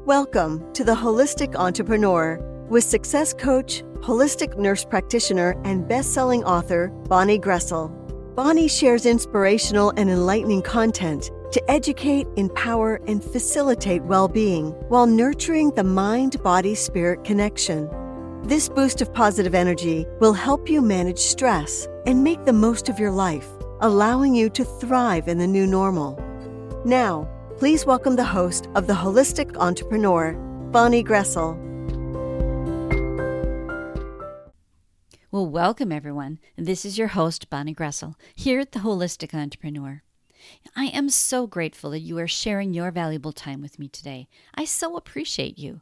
Welcome to The Holistic Entrepreneur with success coach, holistic nurse practitioner, and best-selling author, Bonnie Groessl. Bonnie shares inspirational and enlightening content to educate, empower, and facilitate well-being while nurturing the mind-body-spirit connection. This boost of positive energy will help you manage stress and make the most of your life, allowing you to thrive in the new normal. Now, please welcome the host of The Holistic Entrepreneur, Bonnie Groessl. Well, welcome everyone. This is your host, Bonnie Groessl, here at The Holistic Entrepreneur. I am so grateful that you are sharing your valuable time with me today. I so appreciate you.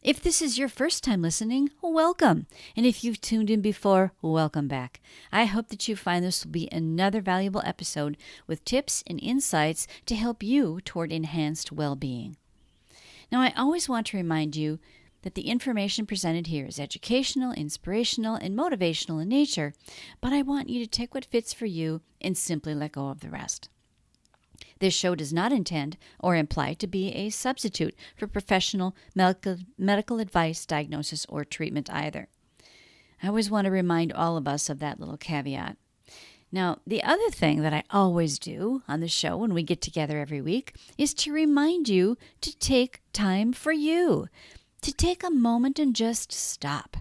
If this is your first time listening, welcome. And if you've tuned in before, welcome back. I hope that you find this will be another valuable episode with tips and insights to help you toward enhanced well-being. Now, I always want to remind you that the information presented here is educational, inspirational, and motivational in nature, but I want you to take what fits for you and simply let go of the rest. This show does not intend or imply to be a substitute for professional medical advice, diagnosis, or treatment either. I always want to remind all of us of that little caveat. Now, the other thing that I always do on the show when we get together every week is to remind you to take time for you, to take a moment and just stop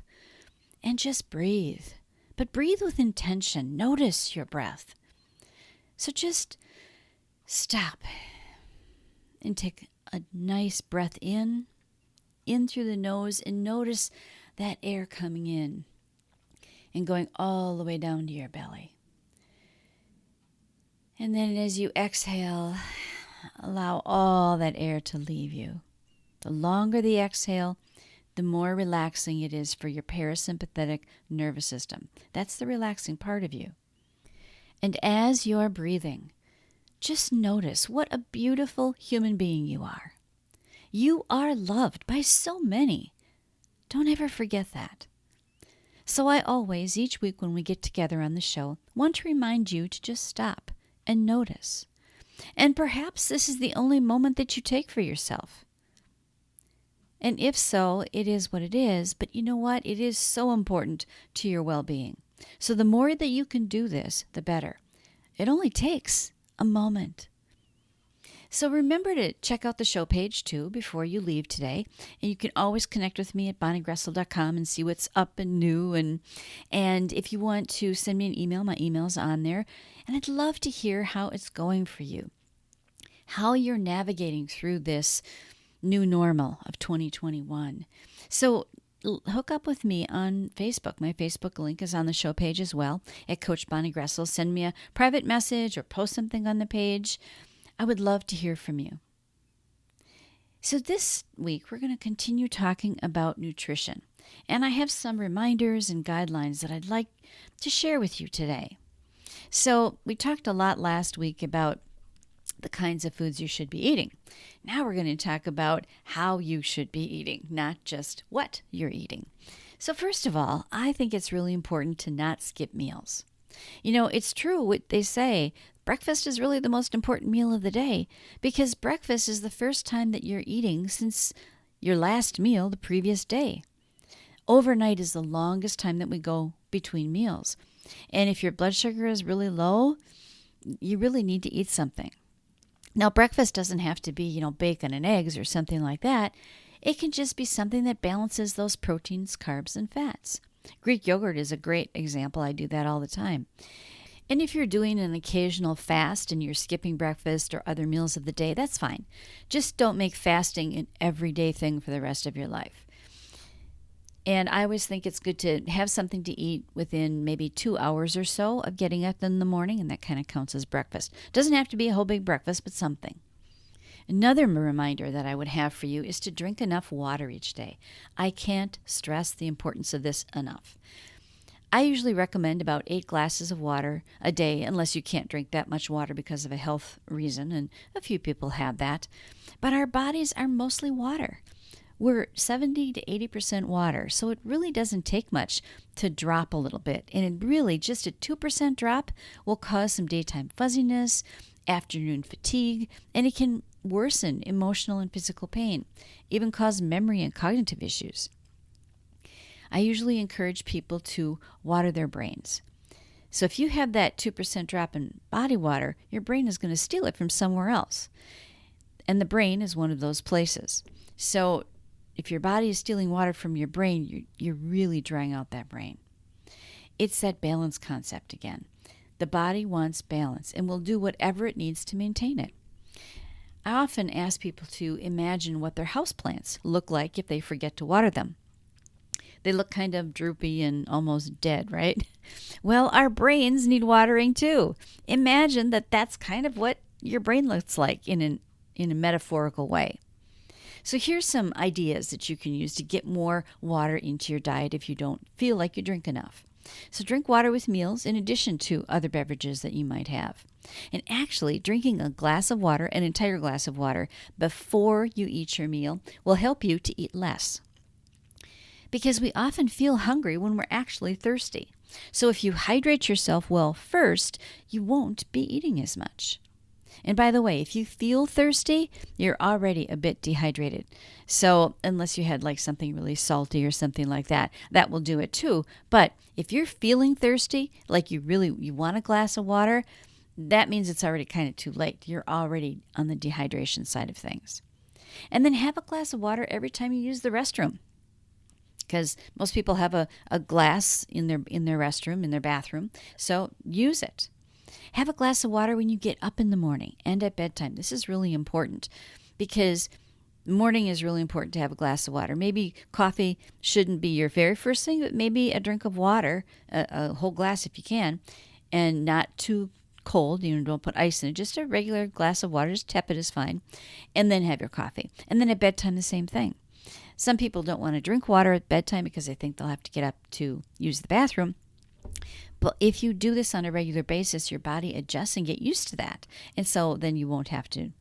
and just breathe. But breathe with intention. Notice your breath. So just stop and take a nice breath in through the nose, and notice that air coming in and going all the way down to your belly. And then as you exhale, allow all that air to leave you. The longer the exhale, the more relaxing it is for your parasympathetic nervous system. That's the relaxing part of you. And as you're breathing, just notice what a beautiful human being you are. You are loved by so many. Don't ever forget that. So I always, each week when we get together on the show, want to remind you to just stop and notice. And perhaps this is the only moment that you take for yourself. And if so, it is what it is. But you know what? It is so important to your well-being. So the more that you can do this, the better. It only takes a moment. So remember to check out the show page too before you leave today. And you can always connect with me at bonniegroessl.com and see what's up and new. And if you want to send me an email, my email's on there. And I'd love to hear how it's going for you, how you're navigating through this new normal of 2021. So hook up with me on Facebook. My Facebook link is on the show page as well at Coach Bonnie Groessl. Send me a private message or post something on the page. I would love to hear from you. So this week, we're going to continue talking about nutrition. And I have some reminders and guidelines that I'd like to share with you today. So we talked a lot last week about the kinds of foods you should be eating. Now we're going to talk about how you should be eating, not just what you're eating. So first of all, I think it's really important to not skip meals. You know, it's true what they say, breakfast is really the most important meal of the day, because breakfast is the first time that you're eating since your last meal the previous day. Overnight is the longest time that we go between meals. And if your blood sugar is really low, you really need to eat something. Now, breakfast doesn't have to be, bacon and eggs or something like that. It can just be something that balances those proteins, carbs, and fats. Greek yogurt is a great example. I do that all the time. And if you're doing an occasional fast and you're skipping breakfast or other meals of the day, that's fine. Just don't make fasting an everyday thing for the rest of your life. And I always think it's good to have something to eat within maybe 2 hours or so of getting up in the morning, and that kind of counts as breakfast. Doesn't have to be a whole big breakfast, but something. Another reminder that I would have for you is to drink enough water each day. I can't stress the importance of this enough. I usually recommend about 8 glasses of water a day, unless you can't drink that much water because of a health reason, and a few people have that. But our bodies are mostly water. We're 70 to 80% water, so it really doesn't take much to drop a little bit. And it really, just a 2% drop will cause some daytime fuzziness, afternoon fatigue, and it can worsen emotional and physical pain, even cause memory and cognitive issues. I usually encourage people to water their brains. So if you have that 2% drop in body water, your brain is going to steal it from somewhere else. And the brain is one of those places. So if your body is stealing water from your brain, you're really drying out that brain. It's that balance concept again. The body wants balance and will do whatever it needs to maintain it. I often ask people to imagine what their houseplants look like if they forget to water them. They look kind of droopy and almost dead, right? Well, our brains need watering too. Imagine that that's kind of what your brain looks like in a metaphorical way. So here's some ideas that you can use to get more water into your diet if you don't feel like you drink enough. So drink water with meals in addition to other beverages that you might have. And actually, drinking a glass of water, an entire glass of water, before you eat your meal will help you to eat less. Because we often feel hungry when we're actually thirsty. So if you hydrate yourself well first, you won't be eating as much. And by the way, if you feel thirsty, you're already a bit dehydrated. So unless you had like something really salty or something like that, that will do it too. But if you're feeling thirsty, like you want a glass of water, that means it's already kind of too late. You're already on the dehydration side of things. And then have a glass of water every time you use the restroom. Because most people have a glass in their restroom, in their bathroom. So use it. Have a glass of water when you get up in the morning and at bedtime. This is really important because morning is really important to have a glass of water. Maybe coffee shouldn't be your very first thing, but maybe a drink of water, a whole glass if you can, and not too cold. Don't put ice in it. Just a regular glass of water, just tepid is fine. And then have your coffee. And then at bedtime, the same thing. Some people don't want to drink water at bedtime because they think they'll have to get up to use the bathroom. But if you do this on a regular basis, your body adjusts and get used to that. And so then you won't have to,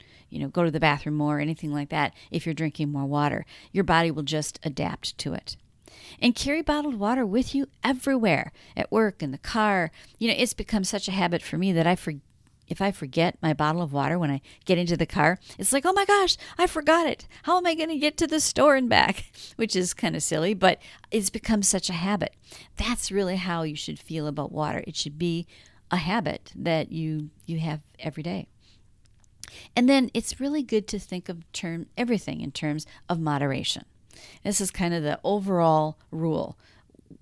go to the bathroom more or anything like that if you're drinking more water. Your body will just adapt to it. And carry bottled water with you everywhere, at work, in the car. It's become such a habit for me that if I forget my bottle of water when I get into the car, it's like, oh my gosh, I forgot it. How am I going to get to the store and back? Which is kind of silly, but it's become such a habit. That's really how you should feel about water. It should be a habit that you have every day. And then it's really good to think of everything in terms of moderation. This is kind of the overall rule.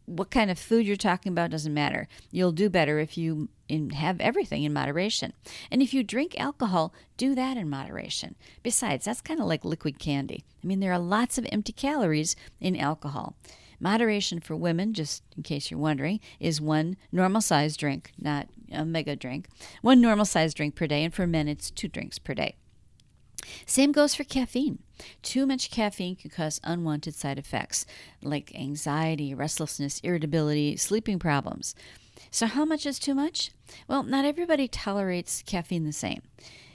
What kind of food you're talking about doesn't matter. You'll do better if you have everything in moderation. And if you drink alcohol, do that in moderation. Besides, that's kind of like liquid candy. There are lots of empty calories in alcohol. Moderation for women, just in case you're wondering, is one normal-sized drink, not a mega drink. One normal-sized drink per day, and for men, it's 2 drinks per day. Same goes for caffeine. Too much caffeine can cause unwanted side effects like anxiety, restlessness, irritability, sleeping problems. So how much is too much? Well, not everybody tolerates caffeine the same.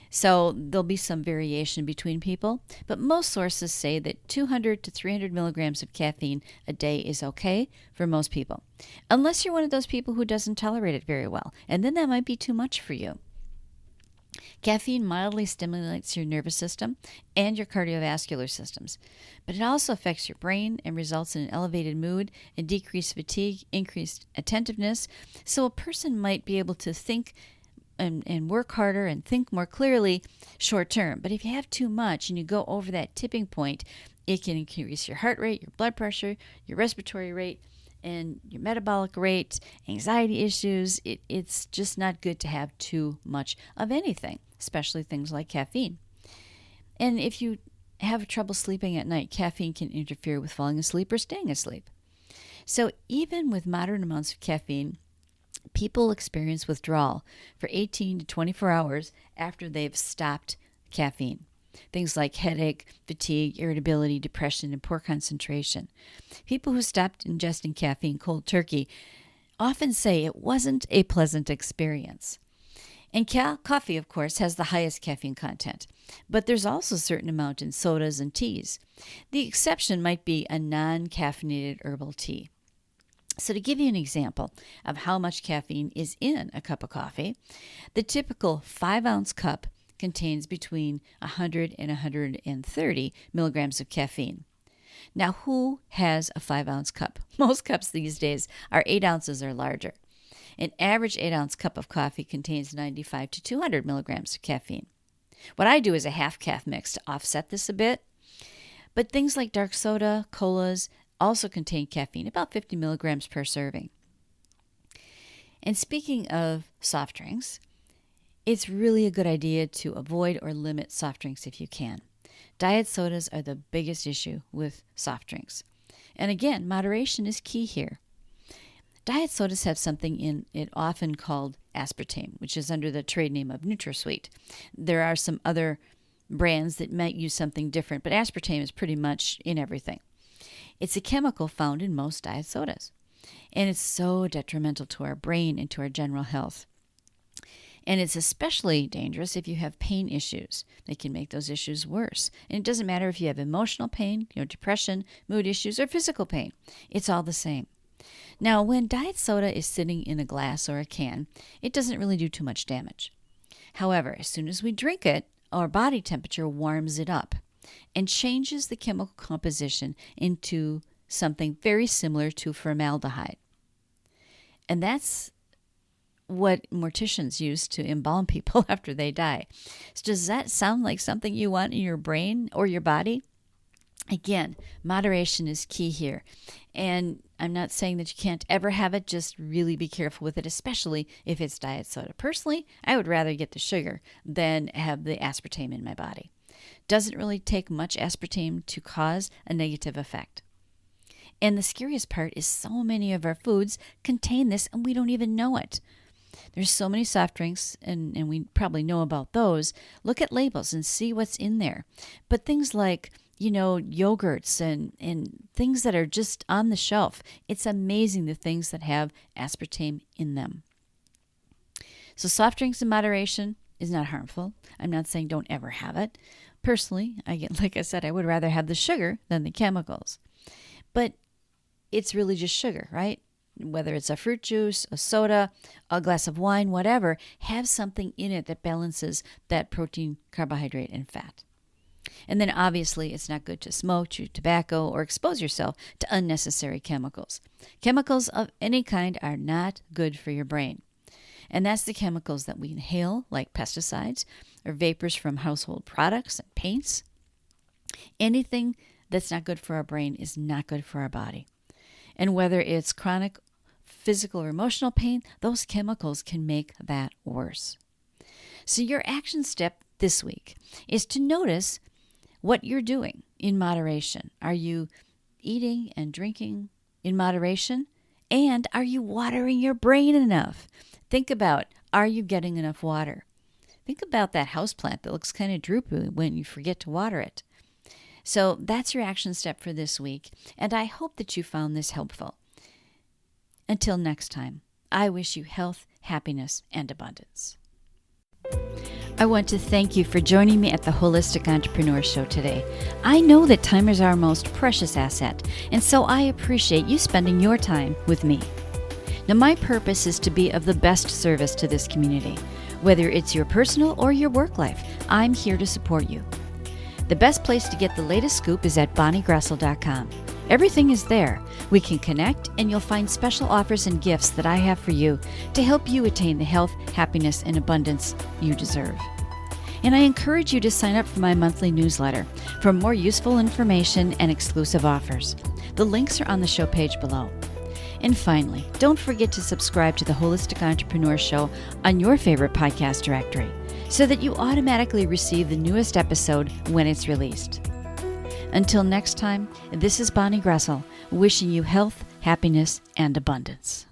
So there'll be some variation between people, but most sources say that 200 to 300 milligrams of caffeine a day is okay for most people, unless you're one of those people who doesn't tolerate it very well, and then that might be too much for you. Caffeine mildly stimulates your nervous system and your cardiovascular systems, but it also affects your brain and results in an elevated mood and decreased fatigue, increased attentiveness. So a person might be able to think and work harder and think more clearly short term. But if you have too much and you go over that tipping point, it can increase your heart rate, your blood pressure, your respiratory rate, and your metabolic rate, anxiety issues. It's just not good to have too much of anything, especially things like caffeine. And if you have trouble sleeping at night, caffeine can interfere with falling asleep or staying asleep. So even with moderate amounts of caffeine, people experience withdrawal for 18 to 24 hours after they've stopped caffeine. Things like headache, fatigue, irritability, depression, and poor concentration. People who stopped ingesting caffeine cold turkey often say it wasn't a pleasant experience. And coffee, of course, has the highest caffeine content, but there's also a certain amount in sodas and teas. The exception might be a non-caffeinated herbal tea. So to give you an example of how much caffeine is in a cup of coffee, the typical 5-ounce cup contains between 100 and 130 milligrams of caffeine. Now, who has a 5-ounce cup? Most cups these days are 8 ounces or larger. An average 8-ounce cup of coffee contains 95 to 200 milligrams of caffeine. What I do is a half-calf mix to offset this a bit. But things like dark soda, colas also contain caffeine, about 50 milligrams per serving. And speaking of soft drinks, it's really a good idea to avoid or limit soft drinks if you can. Diet sodas are the biggest issue with soft drinks. And again, moderation is key here. Diet sodas have something in it often called aspartame, which is under the trade name of NutraSweet. There are some other brands that might use something different, but aspartame is pretty much in everything. It's a chemical found in most diet sodas, and it's so detrimental to our brain and to our general health. And it's especially dangerous if you have pain issues. They can make those issues worse. And it doesn't matter if you have emotional pain, depression, mood issues, or physical pain. It's all the same. Now, when diet soda is sitting in a glass or a can, it doesn't really do too much damage. However, as soon as we drink it, our body temperature warms it up and changes the chemical composition into something very similar to formaldehyde. And that's what morticians use to embalm people after they die. So does that sound like something you want in your brain or your body? Again, moderation is key here. And I'm not saying that you can't ever have it, just really be careful with it, especially if it's diet soda. Personally, I would rather get the sugar than have the aspartame in my body. Doesn't really take much aspartame to cause a negative effect. And the scariest part is so many of our foods contain this and we don't even know it. There's so many soft drinks, and we probably know about those. Look at labels and see what's in there. But things like, yogurts and things that are just on the shelf, it's amazing the things that have aspartame in them. So soft drinks in moderation is not harmful. I'm not saying don't ever have it. Personally, like I said, I would rather have the sugar than the chemicals. But it's really just sugar, right? Whether it's a fruit juice, a soda, a glass of wine, whatever, have something in it that balances that protein, carbohydrate, and fat. And then obviously it's not good to smoke, chew tobacco, or expose yourself to unnecessary chemicals. Chemicals of any kind are not good for your brain. And that's the chemicals that we inhale, like pesticides, or vapors from household products and paints. Anything that's not good for our brain is not good for our body. And whether it's chronic physical or emotional pain, those chemicals can make that worse. So your action step this week is to notice what you're doing in moderation. Are you eating and drinking in moderation? And are you watering your brain enough? Think about, are you getting enough water? Think about that houseplant that looks kind of droopy when you forget to water it. So that's your action step for this week, and I hope that you found this helpful. Until next time, I wish you health, happiness, and abundance. I want to thank you for joining me at the Holistic Entrepreneur Show today. I know that time is our most precious asset, and so I appreciate you spending your time with me. Now, my purpose is to be of the best service to this community. Whether it's your personal or your work life, I'm here to support you. The best place to get the latest scoop is at bonniegroessl.com. Everything is there. We can connect, and you'll find special offers and gifts that I have for you to help you attain the health, happiness, and abundance you deserve. And I encourage you to sign up for my monthly newsletter for more useful information and exclusive offers. The links are on the show page below. And finally, don't forget to subscribe to the Holistic Entrepreneur Show on your favorite podcast directory, so that you automatically receive the newest episode when it's released. Until next time, this is Bonnie Groessl, wishing you health, happiness, and abundance.